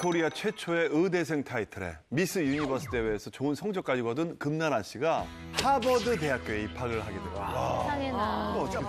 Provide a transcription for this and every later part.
미스코리아 최초의 의대생 타이틀에 미스 유니버스 대회에서 좋은 성적까지 거둔 금나나 씨가 하버드 대학교에 입학을 하게 됩니다. 세상에나. 어떻게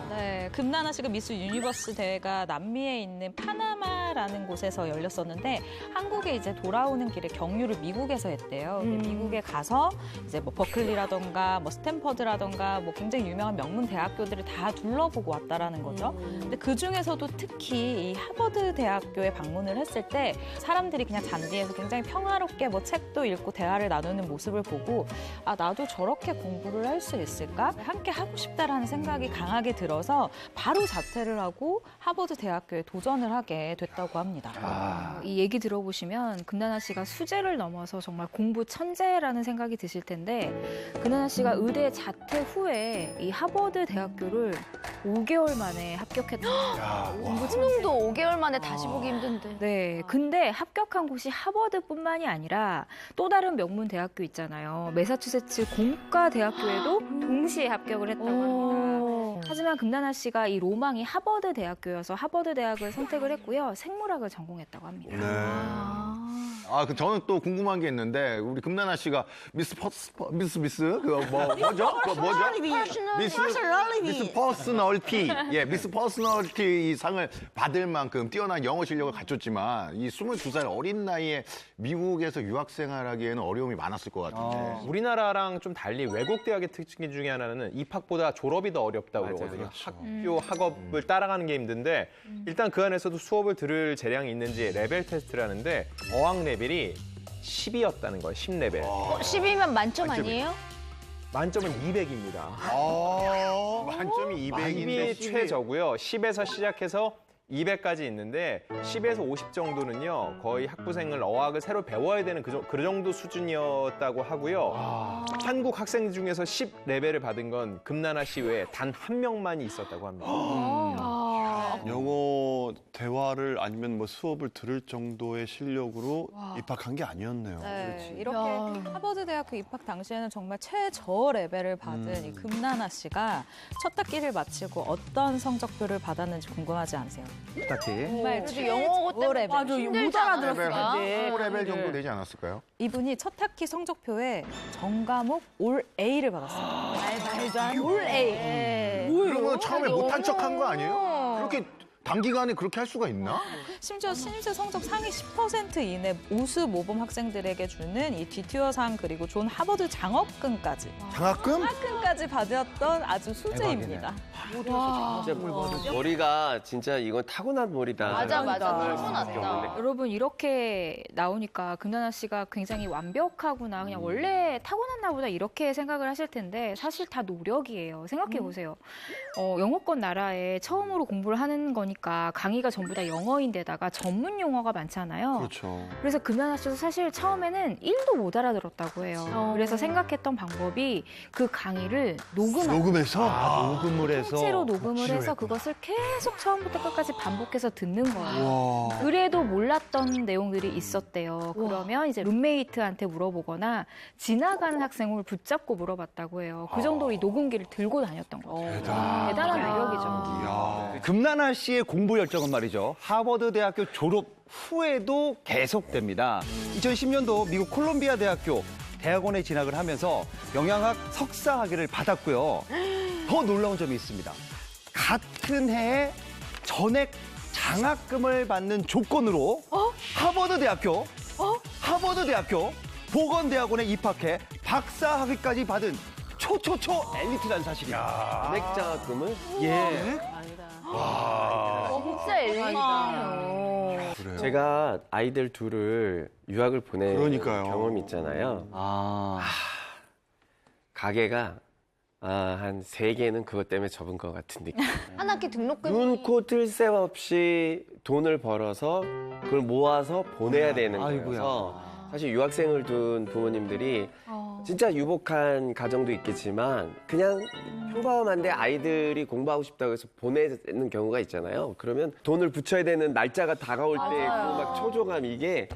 네, 금나나 씨가 미스 유니버스 대회가 남미에 있는 파나마라는 곳에서 열렸었는데 한국에 이제 돌아오는 길에 경유를 미국에서 했대요. 근데 미국에 가서 이제 뭐 버클리라던가 뭐 스탠퍼드라던가 뭐 굉장히 유명한 명문 대학교들을 다 둘러보고 왔다라는 거죠. 근데 그 중에서도 특히 이 하버드 대학교에 방문을 했을 때 사람들이 그냥 잔디에서 굉장히 평화롭게 뭐 책도 읽고 대화를 나누는 모습을 보고 아, 나도 저렇게 공부를 할 수 있을까? 함께 하고 싶다라는 생각이 강하게 들어서 바로 자퇴를 하고 하버드 대학교에 도전을 하게 됐다고 합니다. 이 얘기 들어보시면 금나나 씨가 수재를 넘어서 정말 공부 천재라는 생각이 드실 텐데 금나나 씨가 의대 자퇴 후에 이 하버드 대학교를 5개월 만에 합격했다. 수능도 5개월 만에 다시 보기 힘든데. 네, 근데 합격한 곳이 하버드뿐만이 아니라 또 다른 명문 대학교 있잖아요. 매사추세츠 공과대학교에도 동시에 합격을 했다고 합니다. 하지만 금나나 씨가 이 로망이 하버드 대학교여서 하버드 대학을 선택을 했고요. 생물학을 전공했다고 합니다. 그 저는 또 궁금한 게 있는데 우리 금나나 씨가 미스 그거 뭐죠? 그거 뭐죠? 미스 퍼스널티. 예, 미스 퍼스널티 이 상을 받을 만큼 뛰어난 영어 실력을 갖췄지만 이 22살 어린 나이에 미국에서 유학 생활하기에는 어려움이 많았을 것 같은데. 우리나라랑 좀 달리 외국 대학의 특징 중에 하나는 입학보다 졸업이 더 어렵다고 그러거든요. 학교 학업을 따라가는 게 힘든데 일단 그 안에서도 수업을 들을 재량이 있는지 레벨 테스트를 하는데 어학 레벨이 10이었다는 거예요. 10레벨. 10이면 만점 아니에요? 만점은 200입니다. 만점이 200인데 200이 최저고요. 10에서 시작해서 200까지 있는데 10에서 50 정도는요. 거의 학부생을 어학을 새로 배워야 되는 그 정도 수준이었다고 하고요. 한국 학생 중에서 10레벨을 받은 건 금나나 씨 외에 단 한 명만이 있었다고 합니다. 영어 대화를 아니면 뭐 수업을 들을 정도의 실력으로 입학한 게 아니었네요. 네, 이렇게 하버드 대학교 입학 당시에는 정말 최저 레벨을 받은 이 금나나 씨가 첫 학기를 마치고 어떤 성적표를 받았는지 궁금하지 않으세요? 딱히. 정말 그래도 영어 때문에 레벨. 힘들지 않았을까? 레벨 5레벨 정도 되지 않았을까요? 이분이 첫 학기 성적표에 전 과목 올 A를 받았어요. 올 A. 그러면 처음에 못한 척한 거 아니에요? 그렇게 단기간에 그렇게 할 수가 있나? 심지어 신입생 성적 상위 10% 이내 우수 모범 학생들에게 주는 이 뒤투어상 그리고 존 하버드 장학금까지 장학금? 받았던 아주 수재입니다. 진짜 머리가 진짜 이건 타고난 머리다. 맞아. 타고났다. 여러분 이렇게 나오니까 금나나 씨가 굉장히 완벽하구나. 그냥 원래 타고났나 보다 이렇게 생각을 하실 텐데 사실 다 노력이에요. 생각해 보세요. 영어권 나라에 처음으로 공부를 하는 거니까 강의가 전부 다 영어인데다가 전문 용어가 많잖아요. 그렇죠. 그래서 금나나 씨도 사실 처음에는 1도 못 알아들었다고 해요. 그래서 생각했던 방법이 그 강의를 녹음해서? 녹음을 해서 통째로 녹음을 해서 그것을 계속 처음부터 끝까지 반복해서 듣는 거예요. 와. 그래도 몰랐던 내용들이 있었대요. 그러면 이제 룸메이트한테 물어보거나 지나가는 학생을 붙잡고 물어봤다고 해요. 그 정도로 이 녹음기를 들고 다녔던 거죠. 대단한 매력이죠. 금나나 씨의 공부 열정은 말이죠. 하버드 대학교 졸업 후에도 계속됩니다. 2010년도 미국 콜롬비아 대학교 대학원에 진학을 하면서 영양학 석사 학위를 받았고요. 더 놀라운 점이 있습니다. 같은 해에 전액 장학금을 받는 조건으로 하버드 대학교 보건대학원에 입학해 박사 학위까지 받은 초초초 엘리트라는 사실이야. 전액 장학금을? 예. 진짜 엘리트네요. 그래요. 제가 아이들 둘을 유학을 보낸 그러니까요. 경험이 있잖아요. 가게가 한 3개는 그것 때문에 접은 것 같은 느낌. 한 학기 등록금이 눈코 뜰 새 없이 돈을 벌어서 그걸 모아서 보내야 되는 거여서 사실 유학생을 둔 부모님들이 진짜 유복한 가정도 있겠지만 그냥 평범한데 아이들이 공부하고 싶다고 해서 보내는 경우가 있잖아요. 그러면 돈을 붙여야 되는 날짜가 다가올 때 그 막 초조감 이게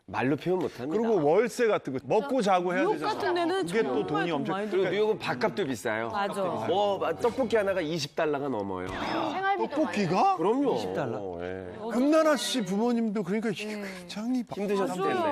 말로 표현 못합니다. 그리고 월세 같은 거 먹고 자고 해야 되잖아. 같은 데는 그게 또 돈이 엄청. 그리고 뉴욕은 밥값도 비싸요. 맞아. 뭐 떡볶이 하나가 $20가 넘어요. 생활비도 떡볶이가? 그럼요. 20달러? 예. 금나나 씨 부모님도 그러니까 이게 굉장히 힘드셨을 텐데.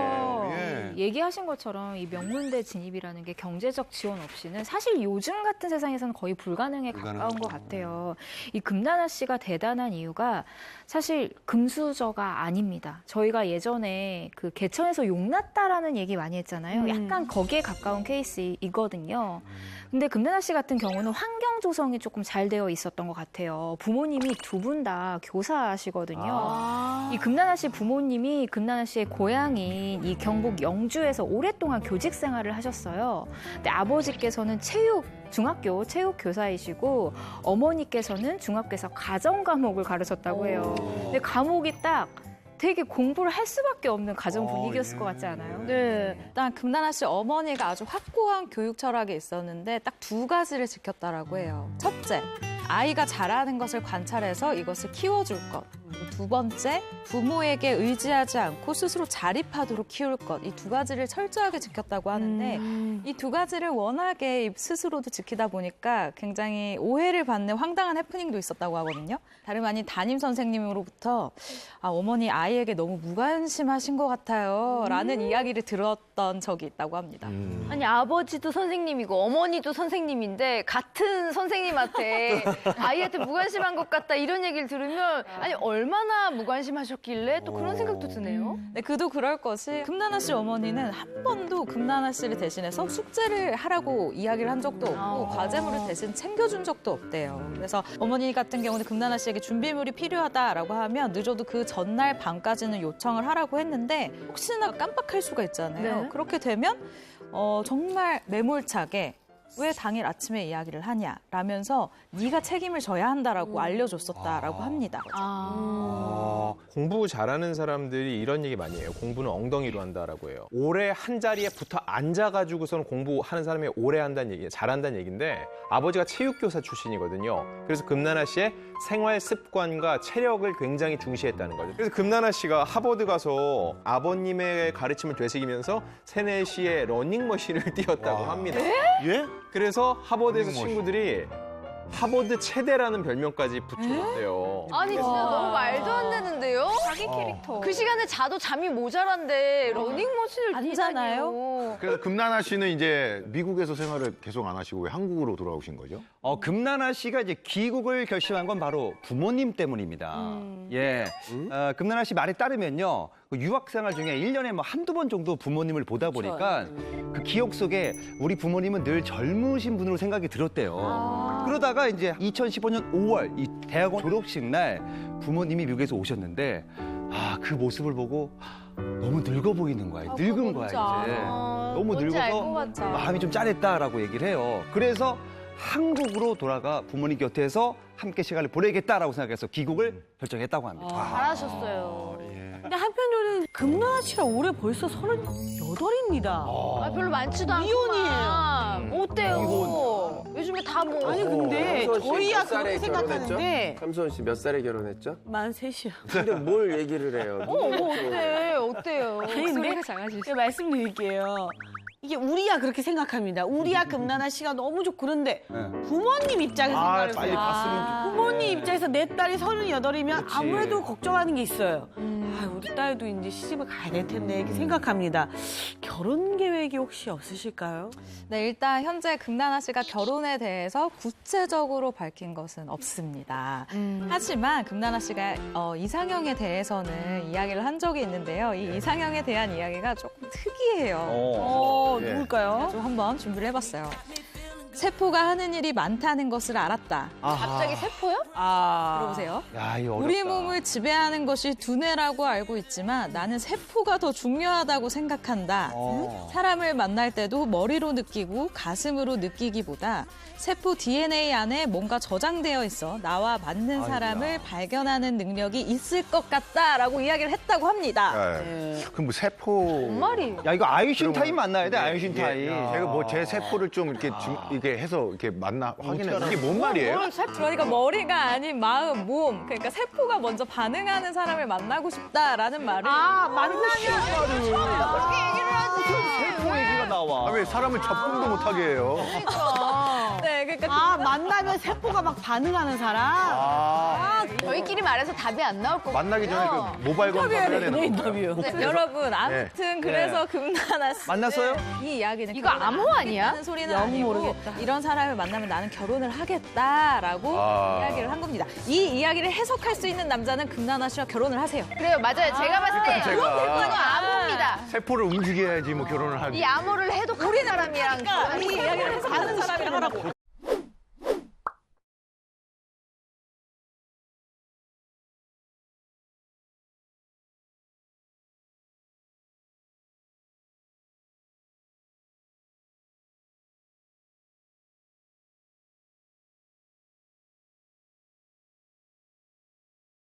예. 얘기하신 것처럼 이 명문대 진입이라는 게 경제적 지원 없이는 사실 요즘 같은 세상에서는 거의 불가능에 가까운 것 같아요. 이 금나나 씨가 대단한 이유가 사실 금수저가 아닙니다. 저희가 예전에 그 개천에서 용났다라는 얘기 많이 했잖아요. 약간 거기에 가까운 케이스이거든요. 근데 금나나 씨 같은 경우는 환경 조성이 조금 잘 되어 있었던 것 같아요. 부모님이 두 분 다 교사시거든요. 이 금나나 씨 부모님이 금나나 씨의 고향인 이 경북 영주에서 오랫동안 교직 생활을 하셨어요. 근데 아버지께서는 중학교 체육 교사이시고 어머니께서는 중학교에서 가정 과목을 가르쳤다고 해요. 근데 과목이 딱 되게 공부를 할 수밖에 없는 가정 분위기였을 것 같지 않아요? 네. 일단 금나나 씨 어머니가 아주 확고한 교육 철학이 있었는데 딱 두 가지를 지켰다라고 해요. 첫째, 아이가 잘하는 것을 관찰해서 이것을 키워줄 것. 두 번째, 부모에게 의지하지 않고 스스로 자립하도록 키울 것. 이 두 가지를 철저하게 지켰다고 하는데 이 두 가지를 워낙에 스스로도 지키다 보니까 굉장히 오해를 받는 황당한 해프닝도 있었다고 하거든요. 다름 아닌 담임 선생님으로부터 어머니 아이에게 너무 무관심하신 것 같아요. 라는 이야기를 들었던 적이 있다고 합니다. 아니 아버지도 선생님이고 어머니도 선생님인데 같은 선생님한테 아이한테 무관심한 것 같다 이런 얘기를 들으면 아니 얼마나 무관심하셨길래 또 그런 생각도 드네요. 네, 그도 그럴 것이 금나나 씨 어머니는 한 번도 금나나 씨를 대신해서 숙제를 하라고 이야기를 한 적도 없고 과제물을 대신 챙겨준 적도 없대요. 그래서 어머니 같은 경우는 금나나 씨에게 준비물이 필요하다라고 하면 늦어도 그 전날 밤까지는 요청을 하라고 했는데 혹시나 깜빡할 수가 있잖아요. 네. 그렇게 되면 정말 매몰차게 왜 당일 아침에 이야기를 하냐 라면서 네가 책임을 져야 한다라고 알려줬었다라고 합니다. 공부 잘하는 사람들이 이런 얘기 많이 해요. 공부는 엉덩이로 한다라고 해요. 오래 한 자리에 붙어 앉아가지고서는 공부하는 사람이 오래 한다는 얘기, 잘한다는 얘기인데 아버지가 체육교사 출신이거든요. 그래서 금나나 씨의 생활 습관과 체력을 굉장히 중시했다는 거죠. 그래서 금나나 씨가 하버드 가서 아버님의 가르침을 되새기면서 세네시의 러닝머신을 뛰었다고 합니다. 예? 그래서 하버드에서 친구들이 하버드 체대라는 별명까지 붙여줬대요. 아니 진짜 너무 말도 안 되는데요? 자기 캐릭터. 그 시간에 자도 잠이 모자란데 러닝머신을 아니잖아요. 뛰다니요. 그래서 금나나 씨는 이제 미국에서 생활을 계속 안 하시고 왜 한국으로 돌아오신 거죠? 금나나 씨가 이제 귀국을 결심한 건 바로 부모님 때문입니다. 예. 금나나 씨 말에 따르면요. 그 유학생활 중에 1년에 뭐 한두 번 정도 부모님을 보다 보니까 그 기억 속에 우리 부모님은 늘 젊으신 분으로 생각이 들었대요. 그러다가 이제 2015년 5월 이 대학원 졸업식 날 부모님이 미국에서 오셨는데 그 모습을 보고 너무 늙어 보이는 거야. 늙은 거야, 이제. 너무 뭔지 알 것 늙어서 같아. 마음이 좀 짠했다라고 얘기를 해요. 그래서 한국으로 돌아가 부모님 곁에서 함께 시간을 보내겠다라고 생각해서 귀국을 결정했다고 합니다. 잘하셨어요. 근데 한편으로는 금나나 씨가 올해 벌써 38입니다. 별로 많지도 않고. 미혼이에요. 어때요? 요즘에 다 뭐. 아니 근데 삼수원 씨 저희야 몇 살에 그렇게 결혼했죠? 생각하는데 삼수원 씨 몇 살에 결혼했죠? 만 3시요. 근데 뭘 얘기를 해요? 어때요? 아니 근데 목소리가 작아지시. 제가 말씀드릴게요. 이게 우리야 그렇게 생각합니다. 우리야 금나나 씨가 너무 좋고 그런데 부모님 입장에서 생각을 빨리 해요. 봤으면 부모님 입장에서 내 딸이 38이면 아무래도 걱정하는 게 있어요. 우리 딸도 이제 시집을 가야 될 텐데 이렇게 생각합니다. 결혼 계획이 혹시 없으실까요? 네, 일단 현재 금나나 씨가 결혼에 대해서 구체적으로 밝힌 것은 없습니다. 하지만 금나나 씨가 이상형에 대해서는 이야기를 한 적이 있는데요. 이 이상형에 대한 이야기가 조금 특이해요. 누굴까요? 좀 한번 준비를 해봤어요. 세포가 하는 일이 많다는 것을 알았다. 갑자기 세포요? 들어보세요. 야, 이거 어렵다. 우리 몸을 지배하는 것이 두뇌라고 알고 있지만 나는 세포가 더 중요하다고 생각한다. 사람을 만날 때도 머리로 느끼고 가슴으로 느끼기보다 세포 DNA 안에 뭔가 저장되어 있어 나와 맞는 사람을 발견하는 능력이 있을 것 같다라고 이야기를 했다고 합니다. 그럼 뭐 세포. 말이. 야, 이거 아이신 타임 만나야 돼, 아이신 타임. 제가 뭐 제 세포를 좀 이렇게 이게 해서 이렇게 확인해. 이게 뭔 말이에요? 그러니까 머리가 아닌 마음, 몸. 그러니까 세포가 먼저 반응하는 사람을 만나고 싶다라는 말을 세포 얘기가 나와. 왜 사람을 접근도 못하게 해요? 네, 아, 만나면 세포가 막 반응하는 사람? 저희끼리 말해서 답이 안 나올 거고. 만나기 전에 그 모바일 검사 해야 되는 거예요. 인터뷰. 여러분, 아무튼 그래서 금나나 씨. 만났어요? 이 이야기는 이거 암호 아니야? 하는 소리는 영 아니고 모르겠다. 이런 사람을 만나면 나는 결혼을 하겠다라고 이야기를 한 겁니다. 이 이야기를 해석할 수 있는 남자는 금나나 씨와 결혼을 하세요. 그래요, 맞아요. 제가 봤을 때 이거 암호입니다. 세포를 움직여야지 뭐 결혼을 하지. 이 암호를 해독하는 사람이랑 이 이야기를 해석하는 사람이라고.